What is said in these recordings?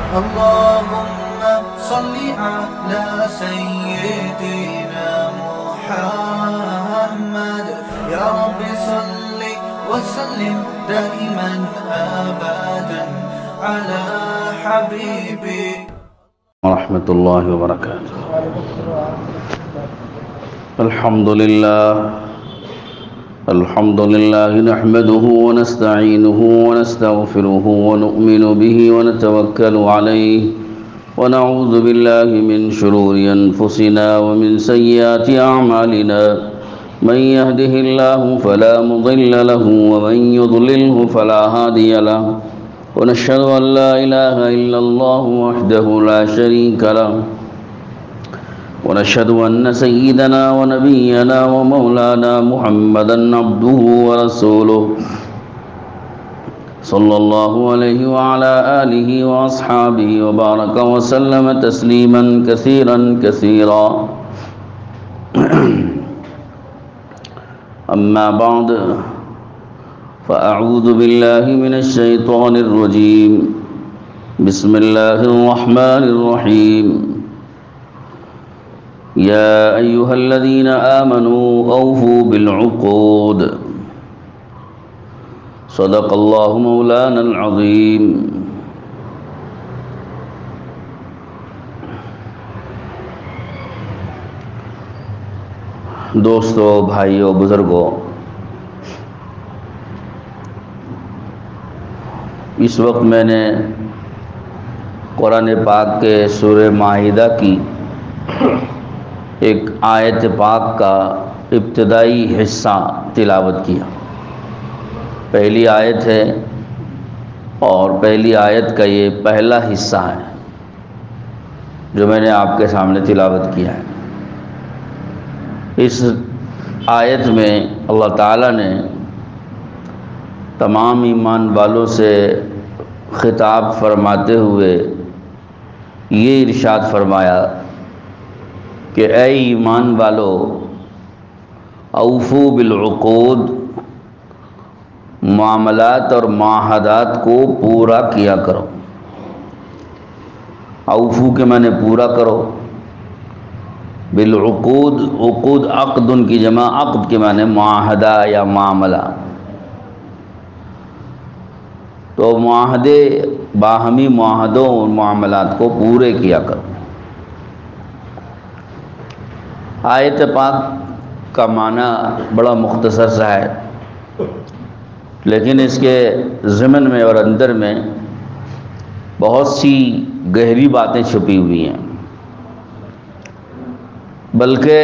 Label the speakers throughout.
Speaker 1: اللهم صل على سيدنا محمد يا رب صل وسلم دائما أبدا على حبيبك
Speaker 2: ورحمة الله وبركاته. الحمد لله نحمده ونستعينه ونستغفره ونؤمن به ونتوكل عليه ونعوذ بالله من شرور أنفسنا ومن سيئات أعمالنا من يهده الله فلا مضل له ومن يضلله فلا هادي له ونشهد أن لا إله إلا الله وحده لا شريك له ونشهد أن سيدنا ونبينا ومولانا محمدا عبده ورسوله صلى الله عليه وعلى آله وأصحابه وبارك وسلم تسليما كثيرا أما بعد فأعوذ بالله من الشيطان الرجيم بسم الله الرحمن الرحيم يا أيها الذين آمنوا أوفوا بالعقود صدق الله مولانا العظيم. دوستو، بھائیو، بزرگو، اس وقت میں نے قرآن پاک کے سورہ مائدہ کی ایک آیت پاک کا ابتدائی حصہ تلاوت کیا. پہلی آیت ہے اور پہلی آیت کا یہ پہلا حصہ ہے جو میں نے آپ کے سامنے تلاوت کیا ہے. اس آیت میں اللہ تعالیٰ نے تمام ایمان والوں سے خطاب فرماتے ہوئے یہ ارشاد فرمایا کہ اے ایمان والو، اوفو بالعقود، معاملات اور معاہدات کو پورا کیا کرو. اوفو کے معنی پورا کرو، بالعقود، عقود عقد کی جمع، عقد کے معنی معاہدہ یا معاملہ. تو معاہدے، باہمی معاہدوں اور معاملات کو پورے کیا کرو. آیت پاک کا معنی بڑا مختصر سا ہے، لیکن اس کے ضمن میں اور اندر میں بہت سی گہری باتیں چھپی ہوئی ہیں. بلکہ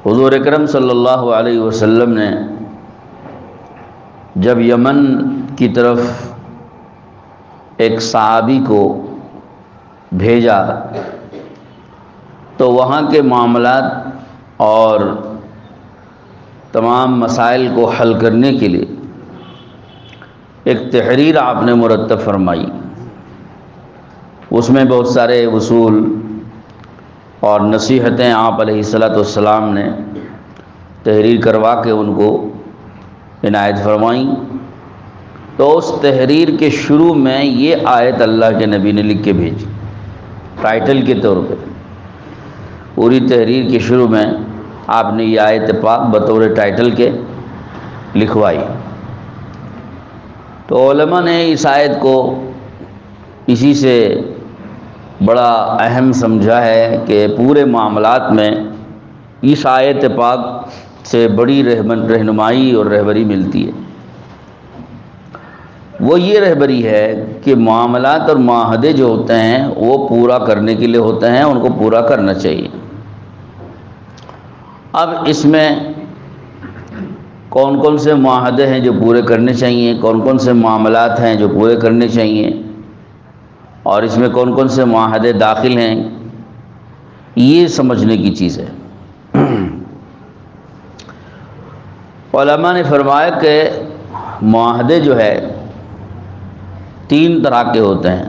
Speaker 2: حضور اکرم صلی اللہ علیہ وسلم نے جب یمن کی طرف ایک صحابی کو بھیجا تو وہاں کے معاملات اور تمام مسائل کو حل کرنے کے لیے ایک تحریر آپ نے مرتب فرمائی. اس میں بہت سارے اصول اور نصیحتیں آپ علیہ السلام نے تحریر کروا کے ان کو عنایت فرمائیں. تو اس تحریر کے شروع میں یہ آیت اللہ کے نبی نے لکھ کے بھیجی ٹائٹل کے طور پہ. پوری تحریر کے شروع میں آپ نے یہ آیت پاک بطور ٹائٹل کے لکھوائی. تو علماء نے اس آیت کو اسی سے بڑا اہم سمجھا ہے کہ پورے معاملات میں اس آیت پاک سے بڑی رہنمائی اور رہبری ملتی ہے. وہ یہ رہبری ہے کہ معاملات اور معاہدے جو ہوتے ہیں وہ پورا کرنے کے لیے ہوتے ہیں، ان کو پورا کرنا چاہیے. اب اس میں کون کون سے معاہدے ہیں جو پورے کرنے چاہیے، کون کون سے معاملات ہیں جو پورے کرنے چاہیے، اور اس میں کون کون سے معاہدے داخل ہیں، یہ سمجھنے کی چیز ہے. علماء نے فرمایا کہ معاہدے جو ہے 3 طرح کے ہوتے ہیں.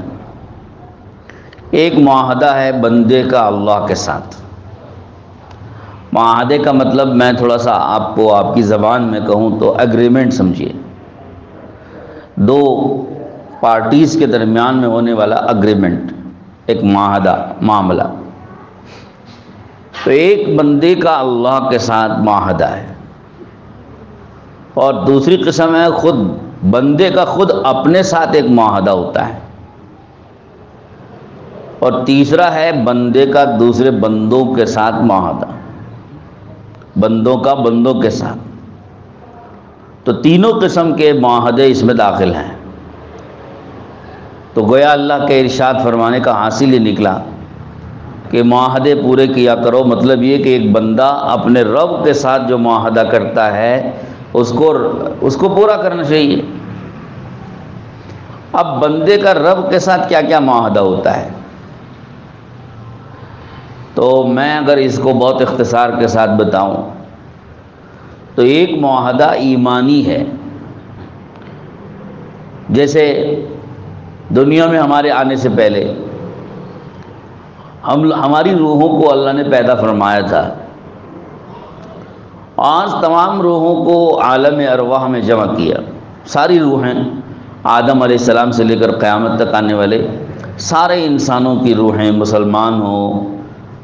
Speaker 2: ایک معاہدہ ہے بندے کا اللہ کے ساتھ. معاہدے کا مطلب میں تھوڑا سا آپ کو آپ کی زبان میں کہوں تو ایگریمنٹ سمجھیے. دو پارٹیز کے درمیان میں ہونے والا اگریمنٹ، ایک معاہدہ، معاملہ۔ تو ایک بندے کا اللہ کے ساتھ معاہدہ ہے، اور دوسری قسم ہے خود بندے کا خود اپنے ساتھ ایک معاہدہ ہوتا ہے، اور تیسرا ہے بندے کا دوسرے بندوں کے ساتھ معاہدہ، بندوں کا بندوں کے ساتھ۔ تو تینوں قسم کے معاہدے اس میں داخل ہیں۔ تو گویا اللہ کے ارشاد فرمانے کا حاصل یہ نکلا کہ معاہدے پورے کیا کرو، مطلب یہ کہ ایک بندہ اپنے رب کے ساتھ جو معاہدہ کرتا ہے اس کو پورا کرنا چاہیے۔ اب بندے کا رب کے ساتھ کیا کیا معاہدہ ہوتا ہے، تو میں اگر اس کو بہت اختصار کے ساتھ بتاؤں تو ایک معاہدہ ایمانی ہے، جیسے دنیا میں ہمارے آنے سے پہلے ہماری روحوں کو اللہ نے پیدا فرمایا تھا، آج تمام روحوں کو عالم ارواح میں جمع کیا، ساری روحیں آدم علیہ السلام سے لے کر قیامت تک آنے والے سارے انسانوں کی روحیں، مسلمان ہوں،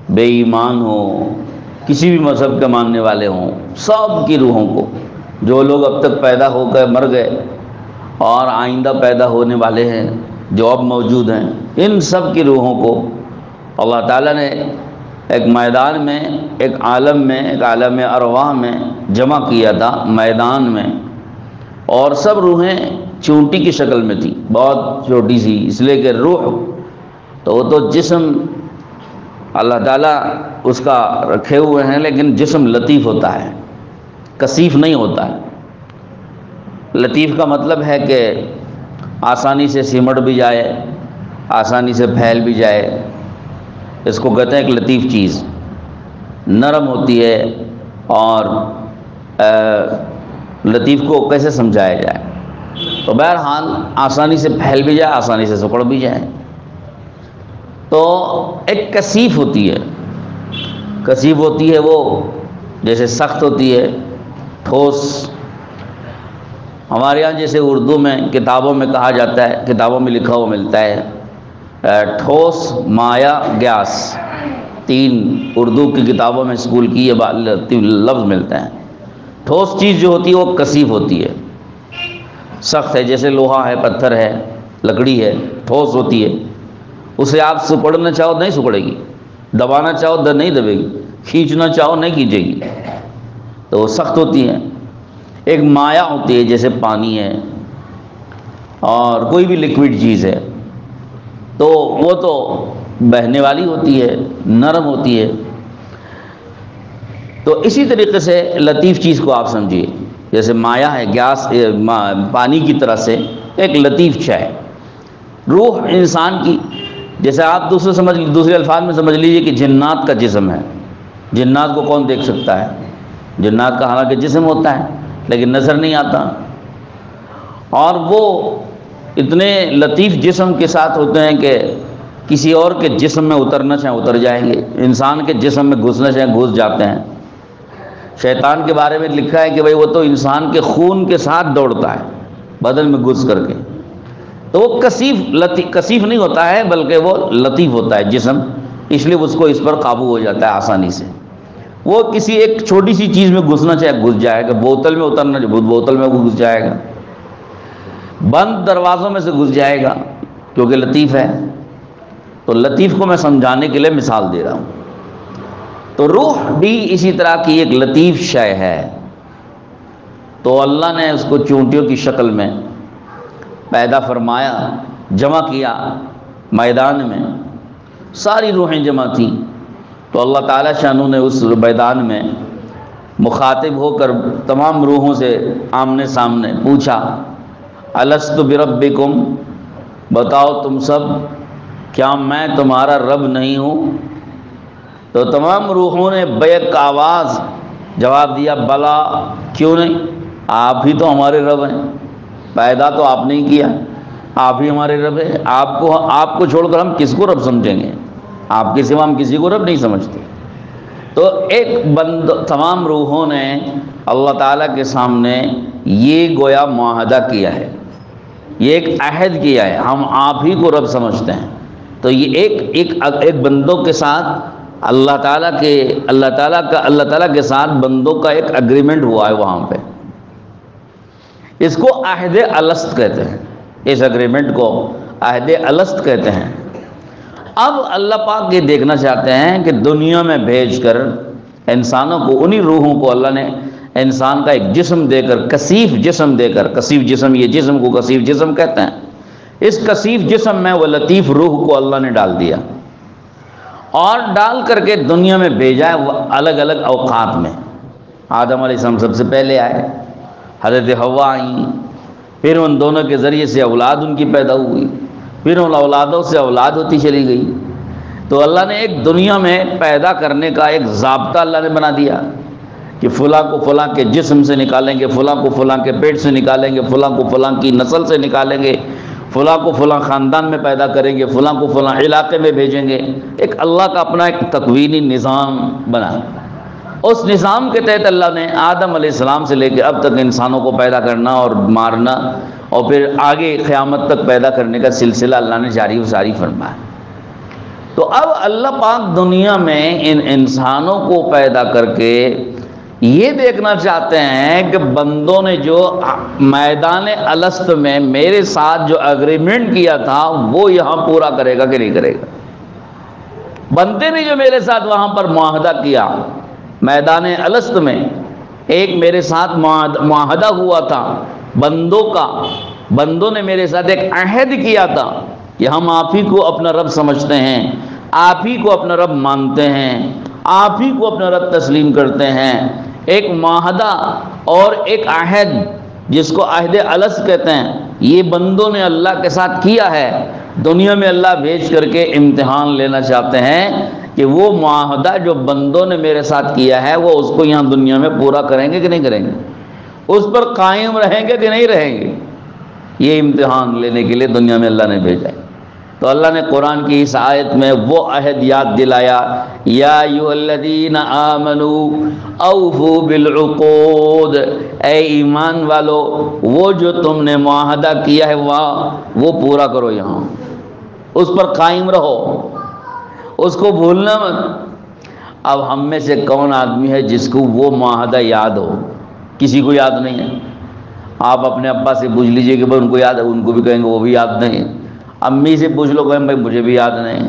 Speaker 2: بے ایمان ہوں، کسی بھی مذہب کے ماننے والے ہوں، سب کی روحوں کو، جو لوگ اب تک پیدا ہو کر مر گئے اور آئندہ پیدا ہونے والے ہیں جو اب موجود ہیں، ان سب کی روحوں کو اللہ تعالیٰ نے ایک میدان میں، ایک عالم میں، ایک عالم ارواح میں جمع کیا تھا، میدان میں، اور سب روحیں چونٹی کی شکل میں تھی، بہت چھوٹی سی، اس لیے کہ روح تو وہ تو جسم اللہ تعالیٰ اس کا رکھے ہوئے ہیں، لیکن جسم لطیف ہوتا ہے، کثیف نہیں ہوتا ہے۔ لطیف کا مطلب ہے کہ آسانی سے سمٹ بھی جائے، آسانی سے پھیل بھی جائے، اس کو کہتے ہیں ایک لطیف چیز، نرم ہوتی ہے۔ اور لطیف کو کیسے سمجھایا جائے، تو بہرحال آسانی سے پھیل بھی جائے، آسانی سے سکڑ بھی جائے۔ تو ایک کثیف ہوتی ہے، کثیف ہوتی ہے وہ جیسے سخت ہوتی ہے، ٹھوس۔ ہمارے ہاں جیسے اردو میں کتابوں میں کہا جاتا ہے، کتابوں میں لکھا ہوا ملتا ہے، ٹھوس، مایا، گیاس، تین اردو کی کتابوں میں اسکول کی یہ لفظ ملتا ہے۔ ٹھوس چیز جو ہوتی ہے وہ کثیف ہوتی ہے، سخت ہے، جیسے لوہا ہے، پتھر ہے، لکڑی ہے، ٹھوس ہوتی ہے، اسے آپ سکڑنا چاہو نہیں سکڑے گی، دبانا چاہو نہیں دبے گی، کھینچنا چاہو نہیں کھینچے گی، تو وہ سخت ہوتی ہے۔ ایک مایا ہوتی ہے، جیسے پانی ہے اور کوئی بھی لیکوڈ چیز ہے، تو وہ تو بہنے والی ہوتی ہے، نرم ہوتی ہے۔ تو اسی طریقے سے لطیف چیز کو آپ سمجھیے، جیسے مایا ہے، گیس، پانی کی طرح سے ایک لطیف شے ہے۔ روح انسان کی، جیسے آپ دوسرے الفاظ میں سمجھ لیجئے کہ جنات کا جسم ہے۔ جنات کو کون دیکھ سکتا ہے؟ جنات کا حالانکہ جسم ہوتا ہے لیکن نظر نہیں آتا، اور وہ اتنے لطیف جسم کے ساتھ ہوتے ہیں کہ کسی اور کے جسم میں اترنا چاہیں اتر جائیں گے، انسان کے جسم میں گھسنا چاہیں گھس جاتے ہیں۔ شیطان کے بارے میں لکھا ہے کہ بھئی وہ تو انسان کے خون کے ساتھ دوڑتا ہے، بدن میں گھس کر کے، تو وہ کثیف نہیں ہوتا ہے بلکہ وہ لطیف ہوتا ہے جسم، اس لیے اس کو اس پر قابو ہو جاتا ہے آسانی سے۔ وہ کسی ایک چھوٹی سی چیز میں گھسنا چاہے گھس جائے گا، بوتل میں اترنا چاہے بوتل میں گھس جائے گا، بند دروازوں میں سے گھس جائے گا، کیونکہ لطیف ہے۔ تو لطیف کو میں سمجھانے کے لیے مثال دے رہا ہوں۔ تو روح بھی اسی طرح کی ایک لطیف شے ہے، تو اللہ نے اس کو چونٹیوں کی شکل میں پیدا فرمایا، جمع کیا میدان میں، ساری روحیں جمع تھیں۔ تو اللہ تعالیٰ شانو نے اس میدان میں مخاطب ہو کر تمام روحوں سے آمنے سامنے پوچھا، الست بربکم، بتاؤ تم سب کیا میں تمہارا رب نہیں ہوں؟ تو تمام روحوں نے بیک آواز جواب دیا، بلا، کیوں نہیں، آپ ہی تو ہمارے رب ہیں، پیدا تو آپ نے ہی کیا، آپ ہی ہمارے رب ہیں، آپ کو چھوڑ کر ہم کس کو رب سمجھیں گے؟ آپ کے سوا ہم کسی کو رب نہیں سمجھتے۔ تو تمام روحوں نے اللہ تعالیٰ کے سامنے یہ گویا معاہدہ کیا ہے یہ ایک عہد کیا ہے، ہم آپ ہی کو رب سمجھتے ہیں۔ تو یہ ایک بندوں کے ساتھ اللہ تعالیٰ کے ساتھ بندوں کا ایک اگریمنٹ ہوا ہے وہاں پہ، اس کو عہد الست کہتے ہیں، اس اگریمنٹ کو عہد الست کہتے ہیں۔ اب اللہ پاک یہ دیکھنا چاہتے ہیں کہ دنیا میں بھیج کر انسانوں کو، انہی روحوں کو اللہ نے انسان کا ایک جسم دے کر، کثیف جسم دے کر، کثیف جسم، یہ جسم کو کثیف جسم کہتے ہیں، اس کثیف جسم میں وہ لطیف روح کو اللہ نے ڈال دیا، اور ڈال کر کے دنیا میں بھیجا ہے وہ الگ الگ اوقات میں۔ آدم علیہ السلام سب سے پہلے آئے، حضرت حوا آئیں، پھر ان دونوں کے ذریعے سے اولاد ان کی پیدا ہوئی، پھر ان اولادوں سے اولاد ہوتی چلی گئی۔ تو اللہ نے ایک دنیا میں پیدا کرنے کا ایک ضابطہ اللہ نے بنا دیا کہ فلاں کو فلاں کے جسم سے نکالیں گے، فلاں کو فلاں کے پیٹ سے نکالیں گے، فلاں کو فلاں کی نسل سے نکالیں گے، فلاں کو فلاں خاندان میں پیدا کریں گے، فلاں کو فلاں علاقے میں بھیجیں گے۔ ایک اللہ کا اپنا ایک تکوینی نظام بنا، اس نظام کے تحت اللہ نے آدم علیہ السلام سے لے کے اب تک انسانوں کو پیدا کرنا اور مارنا، اور پھر آگے قیامت تک پیدا کرنے کا سلسلہ اللہ نے جاری و ساری فرمایا۔ تو اب اللہ پاک دنیا میں ان انسانوں کو پیدا کر کے یہ دیکھنا چاہتے ہیں کہ بندوں نے جو میدان الست میں میرے ساتھ جو اگریمنٹ کیا تھا وہ یہاں پورا کرے گا کہ نہیں کرے گا۔ بندے نے جو میرے ساتھ وہاں پر معاہدہ کیا میدان الست میں، ایک میرے ساتھ معاہدہ ہوا تھا بندوں کا، بندوں نے میرے ساتھ ایک عہد کیا تھا کہ ہم آپ ہی کو اپنا رب سمجھتے ہیں، آپ ہی کو اپنا رب مانتے ہیں، آپ ہی کو اپنا رب تسلیم کرتے ہیں۔ ایک معاہدہ اور ایک عہد جس کو عہد الست کہتے ہیں، یہ بندوں نے اللہ کے ساتھ کیا ہے۔ دنیا میں اللہ بھیج کر کے امتحان لینا چاہتے ہیں کہ وہ معاہدہ جو بندوں نے میرے ساتھ کیا ہے وہ اس کو یہاں دنیا میں پورا کریں گے کہ نہیں کریں گے، اس پر قائم رہیں گے کہ نہیں رہیں گے۔ یہ امتحان لینے کے لیے دنیا میں اللہ نے بھیجا ہے۔ تو اللہ نے قرآن کی اس آیت میں وہ عہد یاد دلایا، یا ایھا الذین آمنوا اوفوا بالعقود، اے ایمان والو وہ جو تم نے معاہدہ کیا ہے وہ پورا کرو، یہاں اس پر قائم رہو، اس کو بھولنا مت۔ اب ہم میں سے کون آدمی ہے جس کو وہ معاہدہ یاد ہو؟ کسی کو یاد نہیں ہے۔ آپ اپنے ابا سے پوچھ لیجئے کہ بھائی ان کو یاد ہے، ان کو بھی کہیں گے وہ بھی یاد نہیں ہے۔ امی سے پوچھ لو کہیں بھائی مجھے بھی یاد نہیں،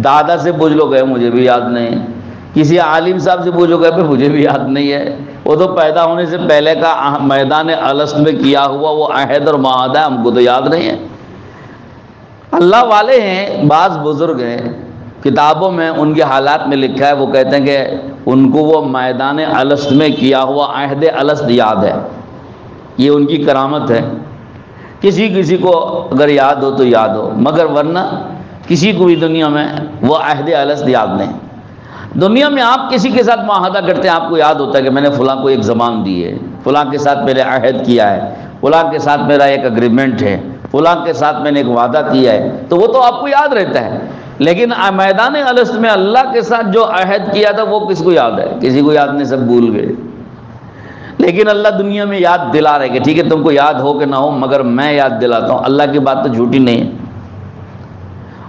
Speaker 2: دادا سے پوچھ لو کہیں مجھے بھی یاد نہیں، کسی عالم صاحب سے پوچھو کہیں مجھے بھی یاد نہیں ہے۔ وہ تو پیدا ہونے سے پہلے کا میدان الست میں کیا ہوا وہ عہد اور معاہدہ ہم کو تو یاد نہیں ہے۔ اللہ والے ہیں، بعض بزرگ ہیں، کتابوں میں ان کے حالات میں لکھا ہے، وہ کہتے ہیں کہ ان کو وہ میدان الست میں کیا ہوا عہد الست یاد ہے، یہ ان کی کرامت ہے۔ کسی کو اگر یاد ہو تو یاد ہو، مگر ورنہ کسی کو بھی دنیا میں وہ عہد الست یاد نہیں۔ دنیا میں آپ کسی کے ساتھ معاہدہ کرتے ہیں، آپ کو یاد ہوتا ہے کہ میں نے فلاں کو ایک زبان دی ہے، فلاں کے ساتھ میں نے عہد کیا ہے، فلاں کے ساتھ میرا ایک اگریمنٹ ہے، فلاں کے ساتھ میں نے ایک وعدہ کیا ہے، تو وہ تو آپ کو یاد رہتا ہے۔ لیکن میدان الست میں اللہ کے ساتھ جو عہد کیا تھا وہ کس کو یاد ہے؟ کسی کو یاد نہیں، سب بھول گئے۔ لیکن اللہ دنیا میں یاد دلا رہے کہ ٹھیک ہے تم کو یاد ہو کہ نہ ہو مگر میں یاد دلاتا ہوں۔ اللہ کی بات تو جھوٹی نہیں ہے۔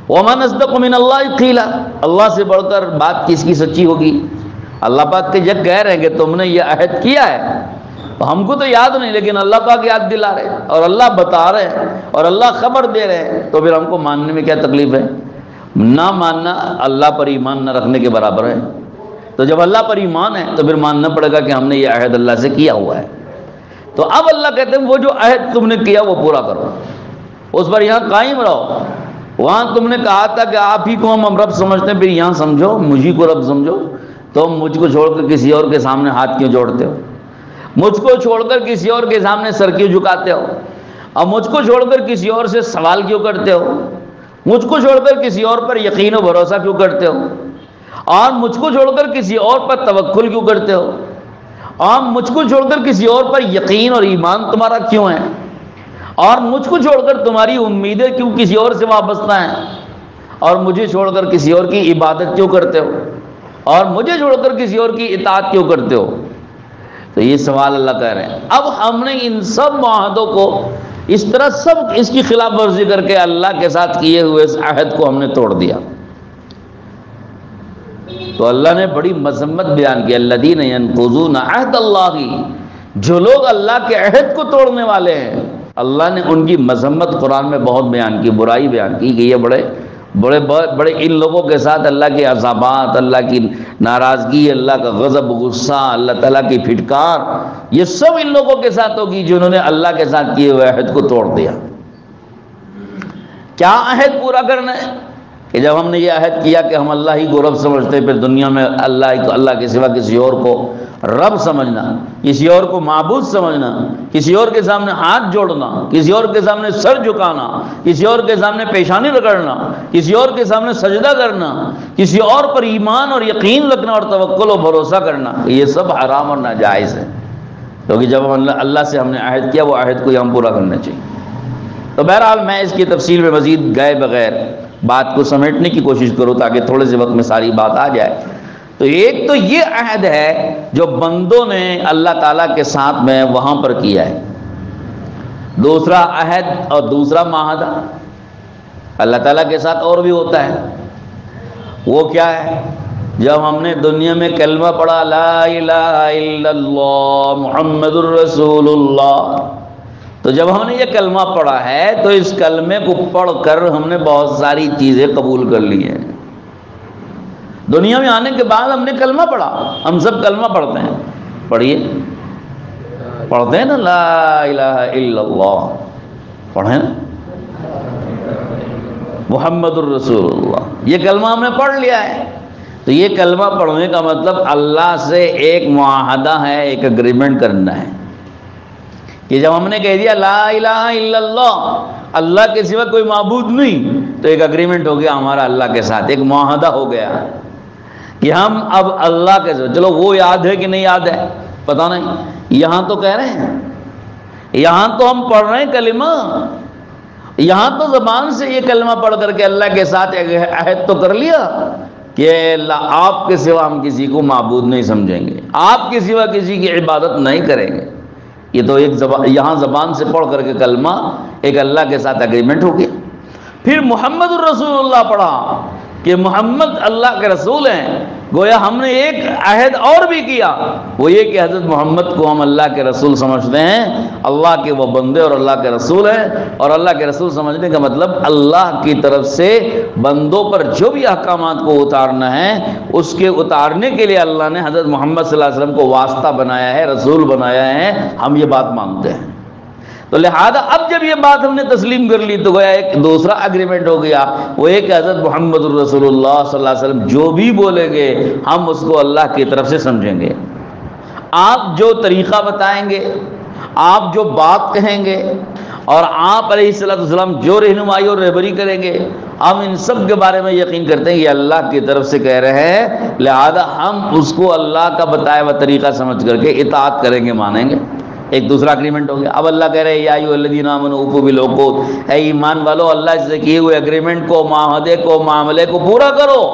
Speaker 2: وَمَنْ أَصْدَقُ مِنَ اللَّهِ قِيلًا، اللہ سے بڑھ کر بات کس کی سچی ہوگی؟ اللہ پاک کے جب کہہ رہے ہیں کہ تم نے یہ عہد کیا ہے، ہم کو تو یاد نہیں لیکن اللہ پاک یاد دلا رہے ہیں اور اللہ بتا رہے ہیں اور اللہ خبر دے رہے ہیں، تو پھر ہم کو ماننے میں کیا تکلیف ہے؟ نہ ماننا اللہ پر ایمان نہ رکھنے کے برابر ہے۔ تو جب اللہ پر ایمان ہے تو پھر ماننا پڑے گا کہ ہم نے یہ عہد اللہ سے کیا ہوا ہے۔ تو اب اللہ کہتے ہیں وہ جو عہد تم نے کیا وہ پورا کرو، اس پر یہاں قائم رہو۔ وہاں تم نے کہا تھا کہ آپ ہی کو ہم رب سمجھتے ہیں، پھر یہاں سمجھو مجھے کو رب سمجھو۔ تم مجھ کو چھوڑ کر کسی اور کے سامنے ہاتھ کیوں جوڑتے ہو؟ مجھ کو چھوڑ کر کسی اور کے سامنے سر کیوں جھکاتے ہو؟ اور مجھ کو چھوڑ کر کسی اور سے سوال کیوں کرتے ہو؟ مجھ کو چھوڑ کر کسی اور پر یقین و بھروسہ کیوں کرتے ہو؟ اور مجھ کو چھوڑ کر کسی اور پر توکل کیوں کرتے ہو؟ اور مجھ کو چھوڑ کر کسی اور پر یقین اور ایمان تمہارا کیوں ہے؟ اور مجھ کو چھوڑ کر تمہاری امیدیں کیوں کسی اور سے وابستہ ہیں؟ اور مجھے چھوڑ کر کسی اور کی عبادت کیوں کرتے ہو؟ اور مجھے چھوڑ کر کسی اور کی اطاعت کیوں کرتے ہو؟ تو یہ سوال اللہ کہہ رہے ہیں۔ اب ہم نے ان سب معاہدوں کو اس طرح سب اس کی خلاف ورزی کر کے اللہ کے ساتھ کیے ہوئے اس عہد کو ہم نے توڑ دیا۔ تو اللہ نے بڑی مذمت بیان کی، الذین ینقضون عہد اللہ، جو لوگ اللہ کے عہد کو توڑنے والے ہیں، اللہ نے ان کی مذمت قرآن میں بہت بیان کی، برائی بیان کی کہ یہ بڑے ان لوگوں کے ساتھ اللہ کے عذابات، اللہ کی ناراضگی، اللہ کا غضب، غصہ، اللہ تعالیٰ کی پھٹکار، یہ سب ان لوگوں کے ساتھ ہوگی جنہوں نے اللہ کے ساتھ کیے ہوئے عہد کو توڑ دیا۔ کیا عہد پورا کرنا ہے؟ کہ جب ہم نے یہ عہد کیا کہ ہم اللہ ہی کو رب سمجھتے ہیں، پھر دنیا میں اللہ کے سوا کسی اور کو رب سمجھنا، کسی اور کو معبود سمجھنا، کسی اور کے سامنے ہاتھ جوڑنا، کسی اور کے سامنے سر جھکانا، کسی اور کے سامنے پیشانی رگڑنا، کسی اور کے سامنے سجدہ کرنا، کسی اور پر ایمان اور یقین رکھنا اور توکل و بھروسہ کرنا، یہ سب حرام اور ناجائز ہے، کیونکہ جب ہم اللہ سے ہم نے عہد کیا وہ عہد کو ہم پورا کرنا چاہیے۔ تو بہرحال میں اس کی تفصیل میں مزید گئے بغیر بات کو سمیٹنے کی کوشش کروں تاکہ تھوڑے سے وقت میں ساری بات آ جائے۔ تو ایک تو یہ عہد ہے جو بندوں نے اللہ تعالیٰ کے ساتھ میں وہاں پر کیا ہے، دوسرا عہد اور دوسرا معاہدہ اللہ تعالیٰ کے ساتھ اور بھی ہوتا ہے۔ وہ کیا ہے؟ جب ہم نے دنیا میں کلمہ پڑھا لا الہ الا اللہ محمد الرسول اللہ، تو جب ہم نے یہ کلمہ پڑھا ہے تو اس کلمے کو پڑھ کر ہم نے بہت ساری چیزیں قبول کر لی ہیں۔ دنیا میں آنے کے بعد ہم نے کلمہ پڑھا، ہم سب کلمہ پڑھتے ہیں، پڑھیے، پڑھتے ہیں نا لا الہ الا اللہ، پڑھیں نا محمد الرسول اللہ، یہ کلمہ ہم نے پڑھ لیا ہے۔ تو یہ کلمہ پڑھنے کا مطلب اللہ سے ایک معاہدہ ہے، ایک اگریمنٹ کرنا ہے کہ جب ہم نے کہہ دیا لا الہ الا اللہ، اللہ کے سوا کوئی معبود نہیں، تو ایک اگریمنٹ ہو گیا ہمارا اللہ کے ساتھ، ایک معاہدہ ہو گیا کہ ہم اب اللہ کے ساتھ، چلو وہ یاد ہے کہ نہیں یاد ہے پتہ نہیں، یہاں تو کہہ رہے ہیں، یہاں تو ہم پڑھ رہے ہیں کلمہ، یہاں تو زبان سے یہ کلمہ پڑھ کر کے اللہ کے ساتھ ایک عہد تو کر لیا کہ آپ کے سوا ہم کسی کو معبود نہیں سمجھیں گے، آپ کے سوا کسی کی عبادت نہیں کریں گے۔ یہ تو ایک یہاں زبان سے پڑھ کر کے کلمہ ایک اللہ کے ساتھ اگریمنٹ ہو گیا۔ پھر محمد الرسول اللہ پڑھا کہ محمد اللہ کے رسول ہیں، گویا ہم نے ایک عہد اور بھی کیا، وہ یہ کہ حضرت محمد کو ہم اللہ کے رسول سمجھتے ہیں، اللہ کے وہ بندے اور اللہ کے رسول ہیں، اور اللہ کے رسول سمجھنے کا مطلب اللہ کی طرف سے بندوں پر جو بھی احکامات کو اتارنا ہے اس کے اتارنے کے لیے اللہ نے حضرت محمد صلی اللہ علیہ وسلم کو واسطہ بنایا ہے، رسول بنایا ہے، ہم یہ بات مانتے ہیں۔ تو لہذا اب جب یہ بات ہم نے تسلیم کر لی تو گویا ایک دوسرا اگریمنٹ ہو گیا، وہ ایک حضرت محمد الرسول اللہ صلی اللہ علیہ وسلم جو بھی بولیں گے ہم اس کو اللہ کی طرف سے سمجھیں گے۔ آپ جو طریقہ بتائیں گے، آپ جو بات کہیں گے، اور آپ علیہ السلام جو رہنمائی اور رہبری کریں گے، ہم ان سب کے بارے میں یقین کرتے ہیں یہ اللہ کی طرف سے کہہ رہے ہیں، لہذا ہم اس کو اللہ کا بتایا ہوا طریقہ سمجھ کر کے اطاعت کریں گے، مانیں گے۔ ایک دوسرا اگریمنٹ ہو گیا۔ اب اللہ کہہ رہے ہیں یا ایھا الذین آمنوا اوفوا بالعقود، اے ایمان والو اللہ سے کیے ہوئے اگریمنٹ کو، معاہدے کو، معاملے کو پورا کرو۔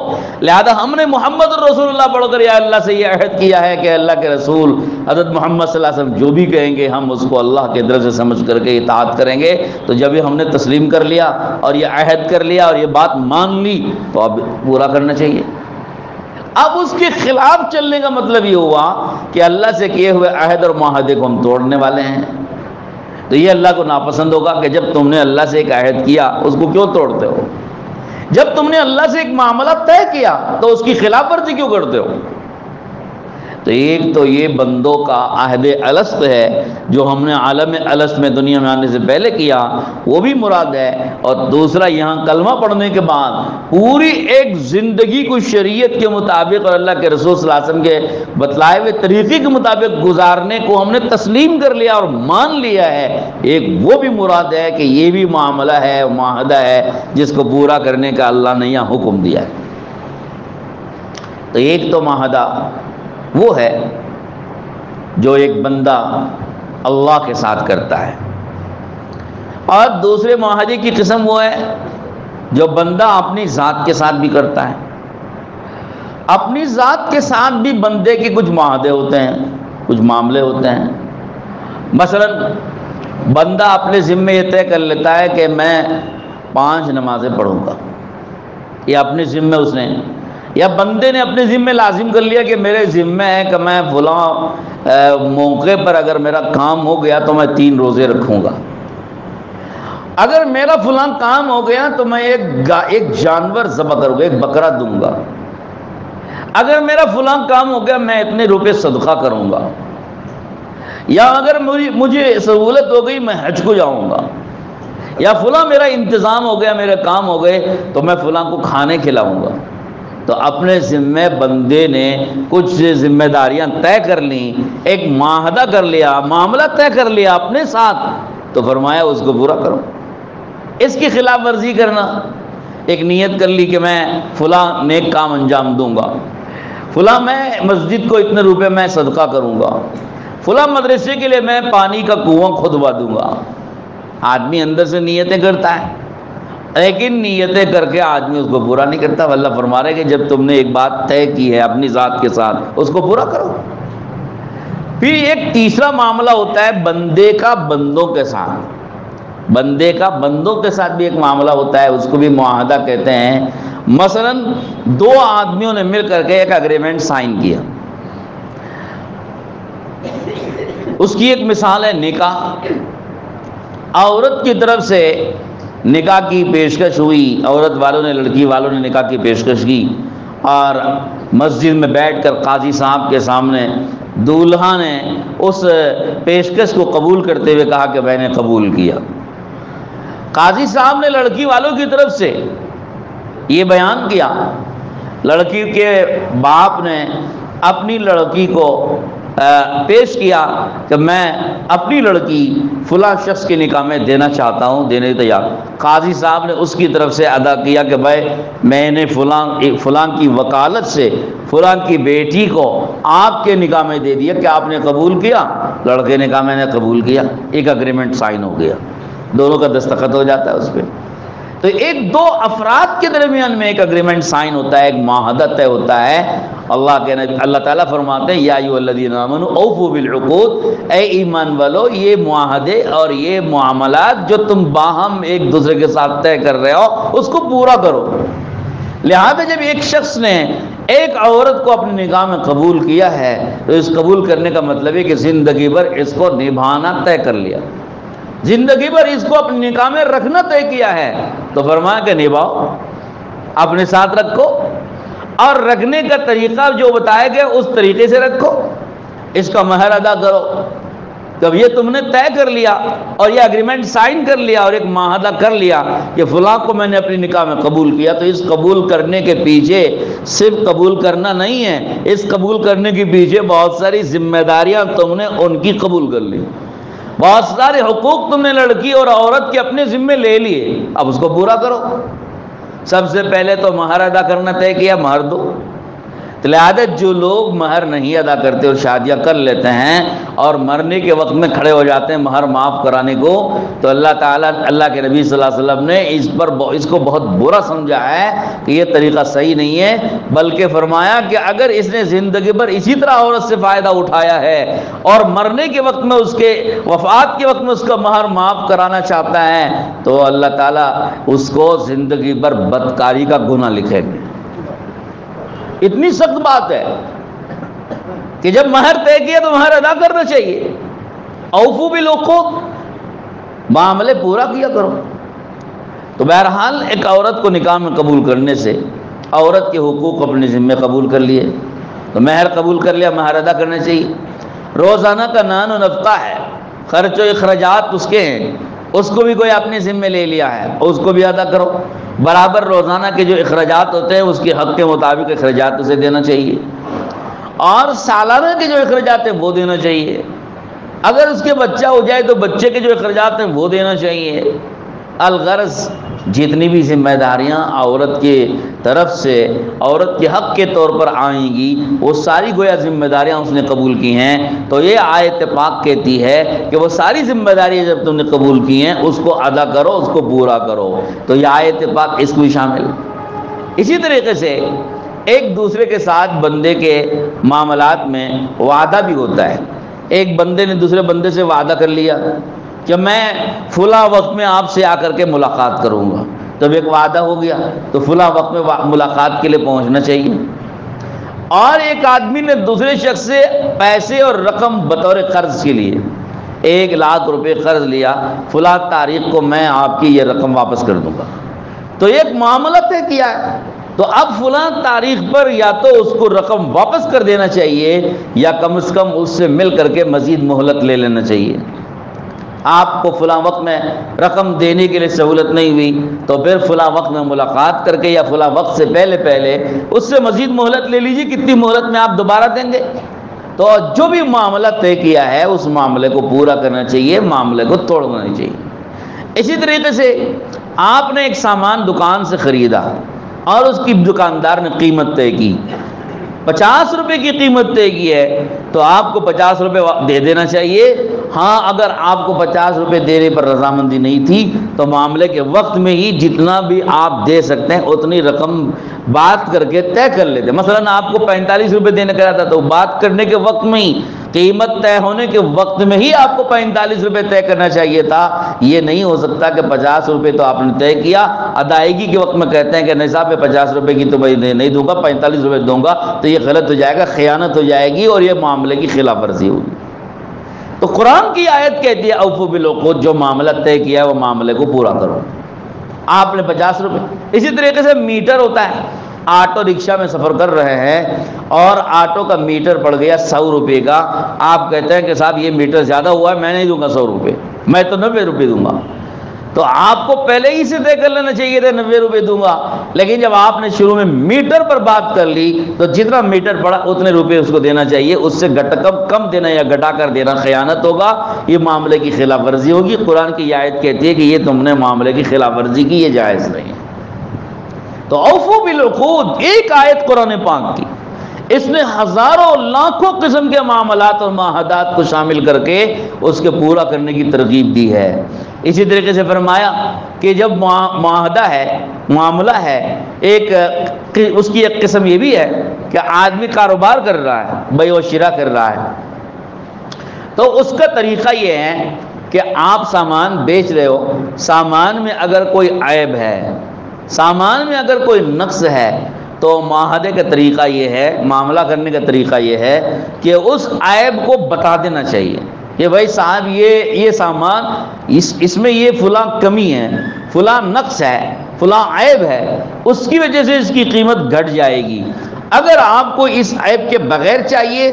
Speaker 2: لہذا ہم نے محمد الرسول اللہ پڑھ کر یا اللہ سے یہ عہد کیا ہے کہ اللہ کے رسول حضرت محمد صلی اللہ علیہ وسلم جو بھی کہیں گے ہم اس کو اللہ کے طرف سے سمجھ کر کے اطاعت کریں گے۔ تو جب یہ ہم نے تسلیم کر لیا اور یہ عہد کر لیا اور یہ بات مان لی تو اب پورا کرنا چاہیے۔ اب اس کے خلاف چلنے کا مطلب یہ ہوا کہ اللہ سے کیے ہوئے عہد اور معاہدے کو ہم توڑنے والے ہیں، تو یہ اللہ کو ناپسند ہوگا کہ جب تم نے اللہ سے ایک عہد کیا اس کو کیوں توڑتے ہو؟ جب تم نے اللہ سے ایک معاملہ طے کیا تو اس کی خلاف ورزی کیوں کرتے ہو؟ تو ایک تو یہ بندوں کا عہد الست ہے جو ہم نے عالم الست میں دنیا میں آنے سے پہلے کیا، وہ بھی مراد ہے، اور دوسرا یہاں کلمہ پڑھنے کے بعد پوری ایک زندگی کو شریعت کے مطابق اور اللہ کے رسول صلی اللہ علیہ وسلم کے بتلائے ہوئے طریقے کے مطابق گزارنے کو ہم نے تسلیم کر لیا اور مان لیا ہے، ایک وہ بھی مراد ہے کہ یہ بھی معاملہ ہے، معاہدہ ہے جس کو پورا کرنے کا اللہ نے یہاں حکم دیا ہے۔ تو ایک تو معاہدہ وہ ہے جو ایک بندہ اللہ کے ساتھ کرتا ہے، اور دوسرے معاہدے کی قسم وہ ہے جو بندہ اپنی ذات کے ساتھ بھی کرتا ہے۔ اپنی ذات کے ساتھ بھی بندے کے کچھ معاہدے ہوتے ہیں، کچھ معاملے ہوتے ہیں۔ مثلا بندہ اپنے ذمے یہ طے کر لیتا ہے کہ میں 5 نمازیں پڑھوں گا، یہ اپنے ذمے اس نے، یا بندے نے اپنے ذمے لازم کر لیا کہ میرے ذمے ہے کہ میں فلاں موقع پر اگر میرا کام ہو گیا تو میں 3 روزے رکھوں گا، اگر میرا فلاں کام ہو گیا تو میں ایک جانور ذبح کروں گا، ایک بکرا دوں گا، اگر میرا فلاں کام ہو گیا میں اتنے روپے صدقہ کروں گا، یا اگر مجھے سہولت ہو گئی میں حج کو جاؤں گا، یا فلاں میرا انتظام ہو گیا، میرے کام ہو گئے تو میں فلاں کو کھانے کھلاؤں گا۔ تو اپنے ذمے بندے نے کچھ ذمہ داریاں طے کر لیں، ایک معاہدہ کر لیا، معاملہ طے کر لیا اپنے ساتھ، تو فرمایا اس کو پورا کرو۔ اس کی خلاف ورزی کرنا، ایک نیت کر لی کہ میں فلاں نیک کام انجام دوں گا، فلاں میں مسجد کو اتنے روپے میں صدقہ کروں گا، فلاں مدرسے کے لیے میں پانی کا کنواں کھدوا دوں گا۔ آدمی اندر سے نیتیں کرتا ہے، لیکن نیتیں کر کے آدمی اس کو پورا نہیں کرتا۔ اللہ فرما رہے کہ جب تم نے ایک بات طے کی ہے اپنی ذات کے ساتھ، اس کو پورا کرو۔ پھر ایک تیسرا معاملہ ہوتا ہے بندے کا بندوں کے ساتھ، بندے کا بندوں کے ساتھ بھی ایک معاملہ ہوتا ہے، اس کو بھی معاہدہ کہتے ہیں۔ مثلا 2 آدمیوں نے مل کر کے ایک اگریمنٹ سائن کیا، اس کی ایک مثال ہے نکاح۔ عورت کی طرف سے نکاح کی پیشکش ہوئی، عورت والوں نے، لڑکی والوں نے نکاح کی پیشکش کی، اور مسجد میں بیٹھ کر قاضی صاحب کے سامنے دولہا نے اس پیشکش کو قبول کرتے ہوئے کہا کہ میں نے قبول کیا۔ قاضی صاحب نے لڑکی والوں کی طرف سے یہ بیان کیا، لڑکی کے باپ نے اپنی لڑکی کو پیش کیا کہ میں اپنی لڑکی فلاں شخص کے نکاح میں دینا چاہتا ہوں، دینے تیار۔ قاضی صاحب نے اس کی طرف سے ادا کیا کہ بھائی میں نے فلاں کی وکالت سے فلاں کی بیٹی کو آپ کے نکاح میں دے دیا، کہ آپ نے قبول کیا؟ لڑکے نے کہا میں نے قبول کیا۔ ایک اگریمنٹ سائن ہو گیا، دونوں کا دستخط ہو جاتا ہے اس پہ۔ تو ایک 2 افراد کے درمیان میں ایک اگریمنٹ سائن ہوتا ہے، ایک معاہدہ طے ہوتا ہے۔ اللہ تعالیٰ فرماتے ہیں یا ایھا الذین آمنوا اوفوا بالعقود، اے ایمان والو یہ معاہدے اور یہ معاملات جو تم باہم ایک دوسرے کے ساتھ طے کر رہے ہو اس کو پورا کرو۔ لہذا جب ایک شخص نے ایک عورت کو اپنے نکاح میں قبول کیا ہے تو اس قبول کرنے کا مطلب ہے کہ زندگی بھر اس کو نبھانا طے کر لیا، زندگی بھر اس کو اپنے نکاح میں رکھنا طے کیا ہے، تو فرمایا کہ نبھاؤ، اپنے ساتھ رکھو، اور رکھنے کا طریقہ جو بتایا گیا اس طریقے سے رکھو، اس کا مہر ادا کرو۔ جب یہ تم نے طے کر لیا اور یہ اگریمنٹ سائن کر لیا اور ایک معاہدہ کر لیا کہ فلاں کو میں نے اپنی نکاح میں قبول کیا، تو اس قبول کرنے کے پیچھے صرف قبول کرنا نہیں ہے، اس قبول کرنے کے پیچھے بہت ساری ذمہ داریاں تم نے ان کی قبول کر لی، بہت سارے حقوق تم نے لڑکی اور عورت کے اپنے ذمے لے لیے، اب اس کو پورا کرو۔ سب سے پہلے تو مہر ادا کرنا طے کیا، مہر دو۔ لہذا جو لوگ مہر نہیں ادا کرتے اور شادیاں کر لیتے ہیں اور مرنے کے وقت میں کھڑے ہو جاتے ہیں مہر معاف کرانے کو، تو اللہ تعالیٰ، اللہ کے نبی صلی اللہ علیہ وسلم نے اس کو بہت برا سمجھا ہے کہ یہ طریقہ صحیح نہیں ہے، بلکہ فرمایا کہ اگر اس نے زندگی بھر اسی طرح عورت سے فائدہ اٹھایا ہے اور مرنے کے وقت میں، اس کے وفات کے وقت میں اس کا مہر معاف کرانا چاہتا ہے، تو اللہ تعالیٰ اس کو زندگی بھر بدکاری کا گناہ لکھیں گے۔ اتنی سخت بات ہے کہ جب مہر طے کیا تو مہر ادا کرنا چاہیے۔ اوفوا بالعقود، معاملے پورا کیا کرو۔ تو بہرحال ایک عورت کو نکاح میں قبول کرنے سے عورت کے حقوق اپنے ذمے قبول کر لیے، تو مہر قبول کر لیا، مہر ادا کرنا چاہیے۔ روزانہ کا نان و نفقہ ہے، خرچ و اخراجات اس کے ہیں، اس کو بھی کوئی اپنے ذمے لے لیا ہے، اس کو بھی ادا کرو۔ برابر روزانہ کے جو اخراجات ہوتے ہیں اس کے حق کے مطابق اخراجات اسے دینا چاہیے، اور سالانہ کے جو اخراجات ہیں وہ دینا چاہیے۔ اگر اس کے بچہ ہو جائے تو بچے کے جو اخراجات ہیں وہ دینا چاہیے۔ الغرض جتنی بھی ذمہ داریاں عورت کے طرف سے عورت کے حق کے طور پر آئیں گی وہ ساری گویا ذمہ داریاں اس نے قبول کی ہیں۔ تو یہ آیت پاک کہتی ہے کہ وہ ساری ذمہ داریاں جب تم نے قبول کی ہیں اس کو ادا کرو، اس کو پورا کرو۔ تو یہ آیت پاک اس کو بھی شامل۔ اسی طریقے سے ایک دوسرے کے ساتھ بندے کے معاملات میں وعدہ بھی ہوتا ہے۔ ایک بندے نے دوسرے بندے سے وعدہ کر لیا کہ میں فلاں وقت میں آپ سے آ کر کے ملاقات کروں گا، تو ایک وعدہ ہو گیا، تو فلاں وقت میں ملاقات کے لیے پہنچنا چاہیے۔ اور ایک آدمی نے دوسرے شخص سے پیسے اور رقم بطور قرض کے لیے 1,00,000 روپے قرض لیا، فلاں تاریخ کو میں آپ کی یہ رقم واپس کر دوں گا، تو ایک معاملہ طے کیا ہے، تو اب فلاں تاریخ پر یا تو اس کو رقم واپس کر دینا چاہیے یا کم از کم اس سے مل کر کے مزید مہلت لے لینا چاہیے۔ آپ کو فلاں وقت میں رقم دینے کے لیے سہولت نہیں ہوئی تو پھر فلاں وقت میں ملاقات کر کے یا فلاں وقت سے پہلے اس سے مزید مہلت لے لیجیے، کتنی مہلت میں آپ دوبارہ دیں گے۔ تو جو بھی معاملہ طے کیا ہے اس معاملے کو پورا کرنا چاہیے، معاملے کو توڑنا نہیں چاہیے۔ اسی طریقے سے آپ نے ایک سامان دکان سے خریدا اور اس کی دکاندار نے قیمت طے کی، 50 روپے کی قیمت طے کی ہے، تو آپ کو 50 روپے دے دینا چاہیے۔ ہاں اگر آپ کو 50 روپے دینے پر رضامندی نہیں تھی تو معاملے کے وقت میں ہی جتنا بھی آپ دے سکتے ہیں اتنی رقم بات کر کے طے کر لیتے۔ مثلا آپ کو 45 روپے دینے کا تھا تو بات کرنے کے وقت میں ہی، قیمت طے ہونے کے وقت میں ہی آپ کو 45 روپے طے کرنا چاہیے تھا۔ یہ نہیں ہو سکتا کہ 50 روپے تو آپ نے طے کیا، ادائیگی کے وقت میں کہتے ہیں کہ نہیں صاحب 50 روپے کی تو میں نہیں دوں گا، 45 روپے دوں گا، تو یہ غلط ہو جائے گا، خیانت ہو جائے گی اور یہ معاملے کی خلاف ورزی ہوگی۔ تو قرآن کی آیت کہتی ہے اوفوا بالعقود، جو معاملہ طے کیا ہے وہ معاملے کو پورا کرو۔ آپ نے 50 روپے، اسی طریقے سے میٹر ہوتا ہے، آٹو رکشہ میں سفر کر رہے ہیں اور آٹو کا میٹر پڑ گیا 100 روپے کا، آپ کہتے ہیں کہ صاحب یہ میٹر زیادہ ہوا ہے، میں نہیں دوں گا 100 روپے، میں تو 90 روپے دوں گا۔ تو آپ کو پہلے ہی سے طے کر لینا چاہیے تھا 90 روپے دوں گا، لیکن جب آپ نے شروع میں میٹر پر بات کر لی تو جتنا میٹر پڑا اتنے روپے اس کو دینا چاہیے، اس سے کم دینا یا گھٹا کر دینا خیانت ہوگا، یہ معاملے کی خلاف ورزی ہوگی۔ قرآن کی آیت کہتی ہے کہ یہ تم نے معاملے کی خلاف ورزی کی، یہ جائز نہیں۔ تو اوفوا بالعقود ایک آیت قرآن پاک کی، اس نے ہزاروں لاکھوں قسم کے معاملات اور معاہدات کو شامل کر کے اس کے پورا کرنے کی ترغیب دی ہے۔ اسی طریقے سے فرمایا کہ جب معاہدہ ہے، معاملہ ہے، اس کی ایک قسم یہ بھی ہے کہ آدمی کاروبار کر رہا ہے، بیع و شراء کر رہا ہے، تو اس کا طریقہ یہ ہے کہ آپ سامان بیچ رہے ہو، سامان میں اگر کوئی عیب ہے، سامان میں اگر کوئی نقص ہے، تو معاہدے کا طریقہ یہ ہے، معاملہ کرنے کا طریقہ یہ ہے کہ اس عیب کو بتا دینا چاہیے کہ بھائی صاحب یہ سامان اس میں یہ فلاں کمی ہے، فلاں نقص ہے، فلاں عیب ہے، اس کی وجہ سے اس کی قیمت گھٹ جائے گی۔ اگر آپ کو اس عیب کے بغیر چاہیے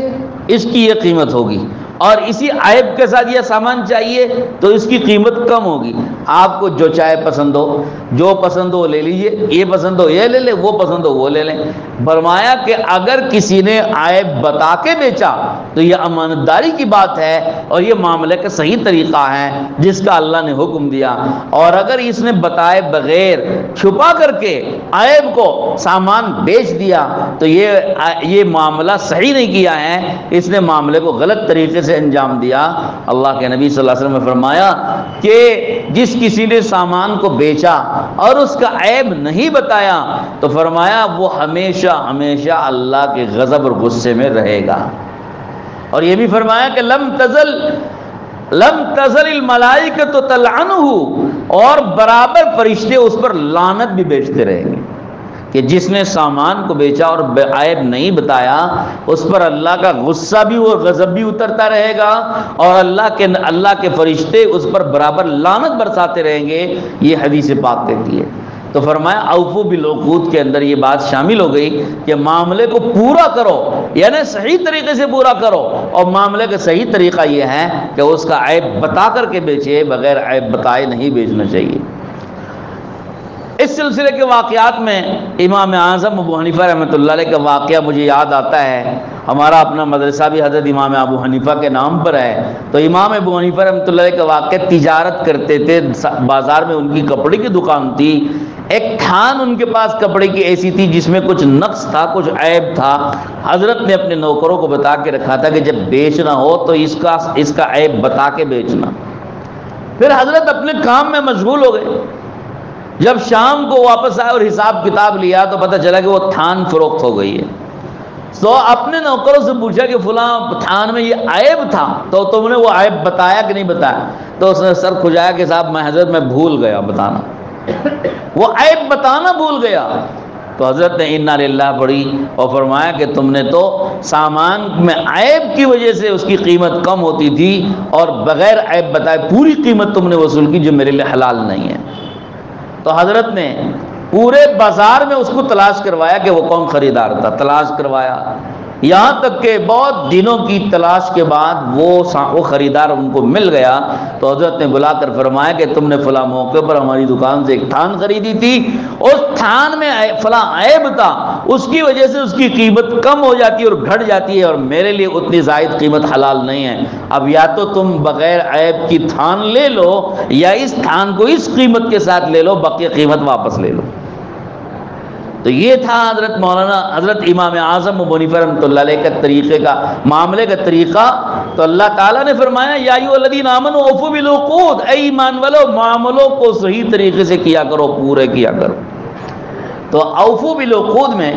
Speaker 2: اس کی یہ قیمت ہوگی، اور اسی عیب کے ساتھ یہ سامان چاہیے تو اس کی قیمت کم ہوگی۔ آپ کو جو چاہے پسند ہو، جو پسند ہو لے لیجئے، یہ پسند ہو یہ لے لیں، وہ پسند ہو وہ لے لیں۔ فرمایا کہ اگر کسی نے عیب بتا کے بیچا تو یہ امانتداری کی بات ہے اور یہ معاملے کا صحیح طریقہ ہے جس کا اللہ نے حکم دیا، اور اگر اس نے بتائے بغیر چھپا کر کے عیب کو سامان بیچ دیا تو یہ معاملہ صحیح نہیں کیا ہے، اس نے معاملے کو غلط طریقے سے انجام دیا۔ اللہ کے نبی صلی اللہ علیہ وسلم نے فرمایا کہ جس کسی نے سامان کو بیچا اور اس کا عیب نہیں بتایا تو فرمایا وہ ہمیشہ ہمیشہ اللہ کے غضب اور غصے میں رہے گا۔ اور یہ بھی فرمایا کہ لم تزل الملائکۃ تلعنہ، اور برابر فرشتے اس پر لعنت بھی بیچتے رہیں گے کہ جس نے سامان کو بیچا اور عیب نہیں بتایا اس پر اللہ کا غصہ بھی اور غضب بھی اترتا رہے گا، اور اللہ کے فرشتے اس پر برابر لعنت برساتے رہیں گے، یہ حدیث پاک کہتی ہے۔ تو فرمایا اوفوا بالعقود کے اندر یہ بات شامل ہو گئی کہ معاملے کو پورا کرو، یعنی صحیح طریقے سے پورا کرو، اور معاملے کا صحیح طریقہ یہ ہے کہ اس کا عیب بتا کر کے بیچے، بغیر عیب بتائے نہیں بیچنا چاہیے۔ اس سلسلے کے واقعات میں امام اعظم ابو حنیفہ رحمۃ اللہ علیہ کا واقعہ مجھے یاد آتا ہے۔ ہمارا اپنا مدرسہ بھی حضرت امام ابو حنیفہ کے نام پر ہے، تو امام ابو حنیفہ رحمۃ اللہ علیہ کا واقعہ، تجارت کرتے تھے، بازار میں ان کی کپڑے کی دکان تھی، ایک تھان ان کے پاس کپڑے کی ایسی تھی جس میں کچھ نقص تھا، کچھ عیب تھا۔ حضرت نے اپنے نوکروں کو بتا کے رکھا تھا کہ جب بیچنا ہو تو اس کا عیب بتا کے بیچنا۔ پھر حضرت اپنے کام میں مشغول ہو گئے، جب شام کو واپس آئے اور حساب کتاب لیا تو پتہ چلا کہ وہ تھان فروخت ہو گئی ہے۔ تو اپنے نوکروں سے پوچھا کہ فلاں تھان میں یہ عیب تھا تو تم نے وہ عیب بتایا کہ نہیں بتایا؟ تو اس نے سر کھجایا کہ صاحب میں حضرت میں بھول گیا بتانا، وہ عیب بتانا بھول گیا۔ تو حضرت نے انا للہ پڑھی اور فرمایا کہ تم نے تو سامان میں عیب کی وجہ سے اس کی قیمت کم ہوتی تھی اور بغیر عیب بتائے پوری قیمت تم نے وصول کی جو میرے لیے حلال نہیں ہے۔ تو حضرت نے پورے بازار میں اس کو تلاش کروایا کہ وہ کون خریدار تھا، تلاش کروایا، یہاں تک کہ بہت دنوں کی تلاش کے بعد وہ خریدار ان کو مل گیا۔ تو حضرت نے بلا کر فرمایا کہ تم نے فلاں موقع پر ہماری دکان سے ایک تھان خریدی تھی، اس تھان میں فلاں عیب تھا، اس کی وجہ سے اس کی قیمت کم ہو جاتی ہے اور گھٹ جاتی ہے اور میرے لیے اتنی زائد قیمت حلال نہیں ہے۔ اب یا تو تم بغیر عیب کی تھان لے لو یا اس تھان کو اس قیمت کے ساتھ لے لو، باقی قیمت واپس لے لو۔ تو یہ تھا حضرت امام اعظم ابو حنیفہ رحمۃ اللہ علیہ کا طریقے کا معاملے کا طریقہ۔ تو اللہ تعالیٰ نے فرمایا یا ایھا الذین آمنوا اوفوا بالعقود، اے ایمان والو معاملوں کو صحیح طریقے سے کیا کرو، پورے کیا کرو۔ تو اوفوا بالعقود میں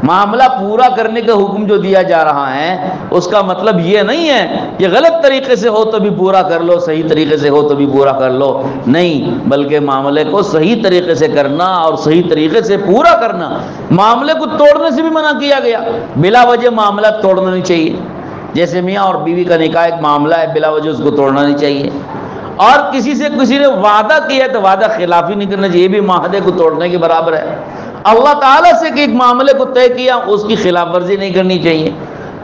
Speaker 2: معاملہ پورا کرنے کا حکم جو دیا جا رہا ہے اس کا مطلب یہ نہیں ہے کہ غلط طریقے سے ہو تو بھی پورا کر لو، صحیح طریقے سے ہو تو بھی پورا کر لو، نہیں، بلکہ معاملے کو صحیح طریقے سے کرنا اور صحیح طریقے سے پورا کرنا۔ معاملے کو توڑنے سے بھی منع کیا گیا، بلا وجہ معاملہ توڑنا نہیں چاہیے۔ جیسے میاں اور بیوی کا نکاح ایک معاملہ ہے، بلا وجہ اس کو توڑنا نہیں چاہیے، اور کسی سے کسی نے وعدہ کیا ہے تو وعدہ خلافی نہیں کرنا چاہیے، یہ بھی معاہدے کو توڑنے کے برابر ہے۔ اللہ تعالیٰ سے کہ ایک معاملے کو طے کیا اس کی خلاف ورزی نہیں کرنی چاہیے۔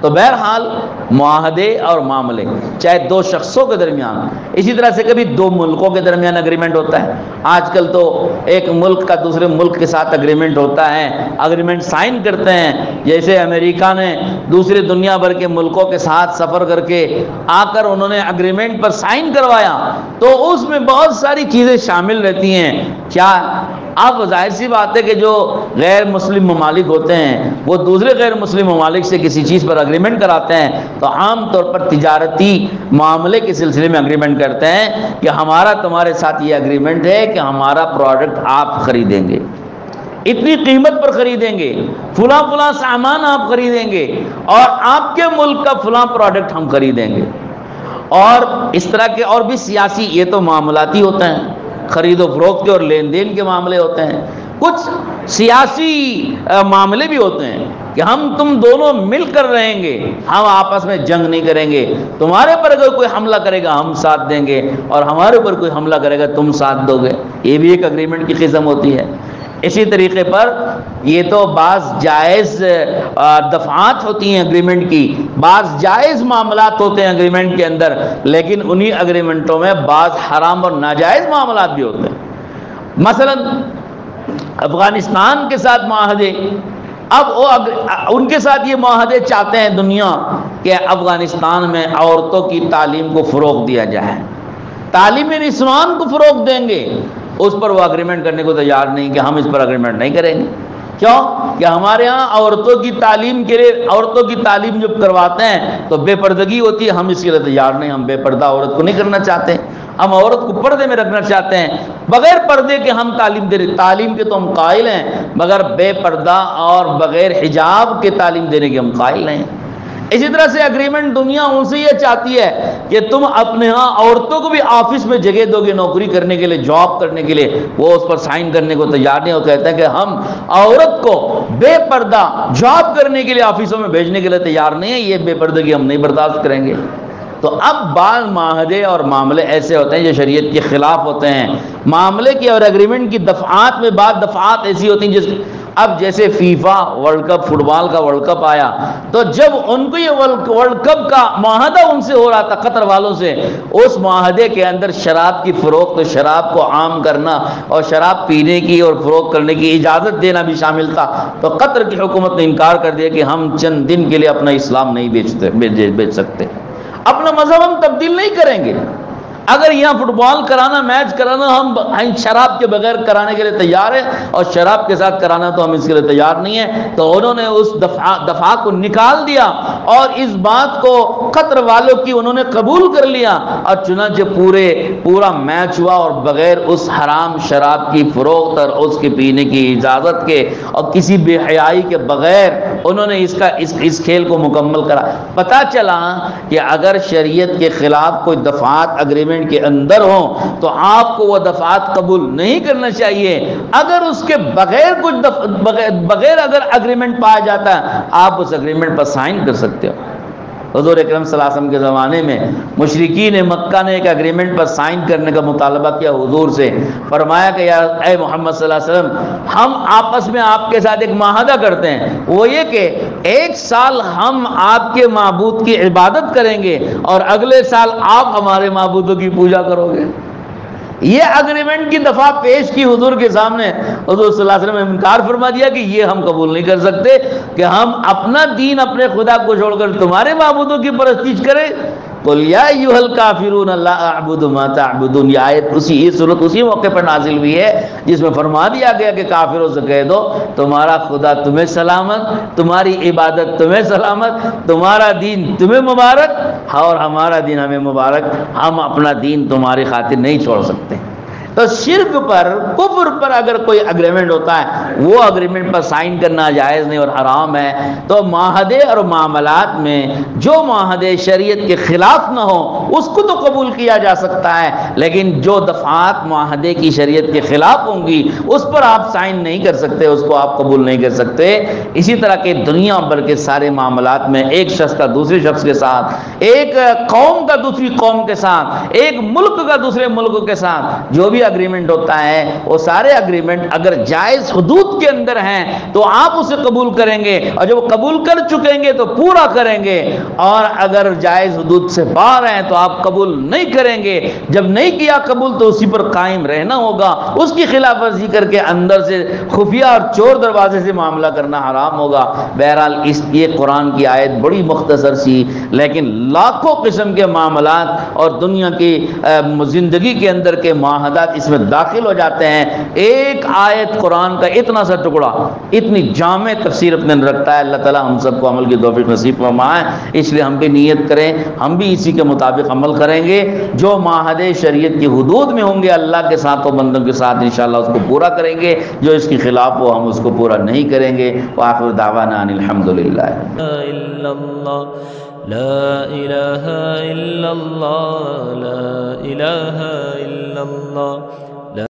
Speaker 2: تو بہرحال معاہدے اور معاملے چاہے دو شخصوں کے درمیان، اسی طرح سے کبھی دو ملکوں کے درمیان اگریمنٹ ہوتا ہے، آج کل تو ایک ملک کا دوسرے ملک کے ساتھ اگریمنٹ ہوتا ہے، اگریمنٹ سائن کرتے ہیں، جیسے امریکہ نے دوسرے دنیا بھر کے ملکوں کے ساتھ سفر کر کے آ کر انہوں نے اگریمنٹ پر سائن کروایا، تو اس میں بہت ساری چیزیں شامل رہتی ہیں۔ کیا اب ظاہر سی بات ہے کہ جو غیر مسلم ممالک ہوتے ہیں وہ دوسرے غیر مسلم ممالک سے کسی چیز پر اگریمنٹ کراتے ہیں تو عام طور پر تجارتی معاملے کے سلسلے میں اگریمنٹ کرتے ہیں کہ ہمارا تمہارے ساتھ یہ اگریمنٹ ہے کہ ہمارا پروڈکٹ آپ خریدیں گے، اتنی قیمت پر خریدیں گے، فلاں فلاں سامان آپ خریدیں گے اور آپ کے ملک کا فلاں پروڈکٹ ہم خریدیں گے۔ اور اس طرح کے اور بھی سیاسی، یہ تو معاملاتی ہوتے ہیں، خرید و فروخت کے اور لین دین کے معاملے ہوتے ہیں، کچھ سیاسی معاملے بھی ہوتے ہیں کہ ہم تم دونوں مل کر رہیں گے، ہم آپس میں جنگ نہیں کریں گے، تمہارے پر اگر کوئی حملہ کرے گا ہم ساتھ دیں گے اور ہمارے اوپر کوئی حملہ کرے گا تم ساتھ دو گے، یہ بھی ایک اگریمنٹ کی قسم ہوتی ہے۔ اسی طریقے پر یہ تو بعض جائز دفعات ہوتی ہیں اگریمنٹ کی، بعض جائز معاملات ہوتے ہیں اگریمنٹ کے اندر، لیکن انہی اگریمنٹوں میں بعض حرام اور ناجائز معاملات بھی ہوتے ہیں۔ مثلا افغانستان کے ساتھ معاہدے، اب وہ ان کے ساتھ یہ معاہدے چاہتے ہیں دنیا کہ افغانستان میں عورتوں کی تعلیم کو فروغ دیا جائے، تعلیم نسوان کو فروغ دیں گے، اس پر وہ اگریمنٹ کرنے کو تیار نہیں کہ ہم اس پر اگریمنٹ نہیں کریں گے۔ کیوں کہ ہمارے ہاں عورتوں کی تعلیم کے لیے، عورتوں کی تعلیم جب کرواتے ہیں تو بے پردگی ہوتی ہے، ہم اس کے لیے تیار نہیں، ہم بے پردہ عورت کو نہیں کرنا چاہتے، ہم عورت کو پردے میں رکھنا چاہتے ہیں، بغیر پردے کے ہم تعلیم دے رہے، تعلیم کے تو ہم قائل ہیں مگر بے پردہ اور بغیر حجاب کے تعلیم دینے کے ہم قائل ہیں۔ اسی طرح سے اگریمنٹ دنیا ان سے یہ چاہتی ہے کہ تم اپنے ہاں عورتوں کو بھی آفس میں جگہ دو گے نوکری کرنے کے لیے، جاب کرنے کے لیے، وہ اس پر سائن کرنے کو تیار نہیں، وہ کہتے ہیں کہ ہم عورت کو بے پردہ جاب کرنے کے لیے آفسوں میں بھیجنے کے لیے تیار نہیں ہیں، یہ بے پردگی ہم نہیں برداشت کریں گے۔ تو اب بعض معاہدے اور معاملے ایسے ہوتے ہیں جو شریعت کے خلاف ہوتے ہیں، معاملے کی اور اگریمنٹ کی دفعات میں بعض دفعات ایسی ہوتی ہیں اب جیسے فیفا ورلڈ کپ، فٹ بال کا ورلڈ کپ آیا تو جب ان کو یہ ورلڈ کپ کا معاہدہ ان سے ہو رہا تھا قطر والوں سے، اس معاہدے کے اندر شراب کی فروخت، شراب کو عام کرنا اور شراب پینے کی اور فروخت کرنے کی اجازت دینا بھی شامل تھا، تو قطر کی حکومت نے انکار کر دیا کہ ہم چند دن کے لیے اپنا اسلام نہیں بیچ سکتے، اپنا مذہب ہم تبدیل نہیں کریں گے، اگر یہاں فٹ بال کرانا، میچ کرانا، ہم شراب کے بغیر کرانے کے لیے تیار ہیں اور شراب کے ساتھ کرانا تو ہم اس کے لیے تیار نہیں ہیں۔ تو انہوں نے اس دفعہ کو نکال دیا اور اس بات کو قطر والوں کی انہوں نے قبول کر لیا، اور چنانچہ پورا میچ ہوا اور بغیر اس حرام شراب کی فروخت اور اس کے پینے کی اجازت کے اور کسی بے حیائی کے بغیر انہوں نے اس کھیل کو مکمل کرا۔ پتہ چلا کہ اگر شریعت کے خلاف کوئی دفعات اگریمنٹ کے اندر ہوں تو آپ کو وہ دفعات قبول نہیں کرنا چاہیے۔ اگر اس کے بغیر اگر اگریمنٹ پایا جاتا ہے آپ اس اگریمنٹ پر سائن کر سکتے ہو۔ حضور اکرم صلی اللہ علیہ وسلم کے زمانے میں مشرکین مکہ نے ایک اگریمنٹ پر سائن کرنے کا مطالبہ کیا حضور سے، فرمایا کہ یا اے محمد صلی اللہ علیہ وسلم ہم آپس میں آپ کے ساتھ ایک معاہدہ کرتے ہیں، وہ یہ کہ 1 سال ہم آپ کے معبود کی عبادت کریں گے اور اگلے سال آپ ہمارے معبودوں کی پوجا کرو گے۔ یہ اگریمنٹ کی دفعہ پیش کی حضور کے سامنے، حضور صلی اللہ علیہ وسلم نے انکار فرما دیا کہ یہ ہم قبول نہیں کر سکتے کہ ہم اپنا دین اپنے خدا کو چھوڑ کر تمہارے معبودوں کی پرستش کریں۔ قل یا ایھا الکافرون لا اعبد ما تعبدون، یہ آیت یہ صورت اسی موقع پر نازل ہوئی ہے جس میں فرما دیا گیا کہ کافروں سے کہہ دو تمہارا خدا تمہیں سلامت، تمہاری عبادت تمہیں سلامت، تمہارا دین تمہیں مبارک اور ہمارا دین ہمیں مبارک، ہم اپنا دین تمہاری خاطر نہیں چھوڑ سکتے۔ تو شرک پر، کفر پر اگر کوئی اگریمنٹ ہوتا ہے وہ اگریمنٹ پر سائن کرنا جائز نہیں اور حرام ہے۔ تو معاہدے اور معاملات میں جو معاہدے شریعت کے خلاف نہ ہو اس کو تو قبول کیا جا سکتا ہے، لیکن جو دفعات معاہدے کی شریعت کے خلاف ہوں گی اس پر آپ سائن نہیں کر سکتے، اس کو آپ قبول نہیں کر سکتے۔ اسی طرح کہ دنیا بھر کے سارے معاملات میں ایک شخص کا دوسرے شخص کے ساتھ، ایک قوم کا دوسری قوم کے ساتھ، ایک ملک کا دوسرے ملک کے ساتھ جو بھی اگریمنٹ ہوتا ہے وہ سارے اگریمنٹ اگر جائز حدود کے اندر ہیں تو آپ اسے قبول کریں گے، اور جب قبول کر چکیں گے تو پورا کریں گے، اور اگر جائز حدود سے باہر ہیں تو آپ قبول نہیں کریں گے۔ جب نہیں کیا قبول تو اسی پر قائم رہنا ہوگا، اس کی خلاف ورزی کر کے اندر سے خفیہ اور چور دروازے سے معاملہ کرنا حرام ہوگا۔ بہرحال یہ قرآن کی آیت بڑی مختصر سی لیکن لاکھوں قسم کے معاملات اور دنیا کی زندگی کے اندر کے معاہدات اس میں داخل ہو جاتے ہیں۔ ایک آیت قرآن کا اتنا سا ٹکڑا اتنی جامع تفسیر اپنے اندر رکھتا ہے۔ اللہ تعالی ہم سب کو عمل کی توفیق نصیب فرمائے، اس لیے ہم بھی نیت کریں ہم بھی اسی کے مطابق عمل کریں گے۔ جو معاہدے شریعت کی حدود میں ہوں گے اللہ کے ساتھ و بندوں کے ساتھ انشاءاللہ اس کو پورا کریں گے، جو اس کے خلاف ہو ہم اس کو پورا نہیں کریں گے۔ وآخر دعوانا ان الحمدللہ۔
Speaker 3: لا الہ الا اللہ، لا الہ الا اللہ۔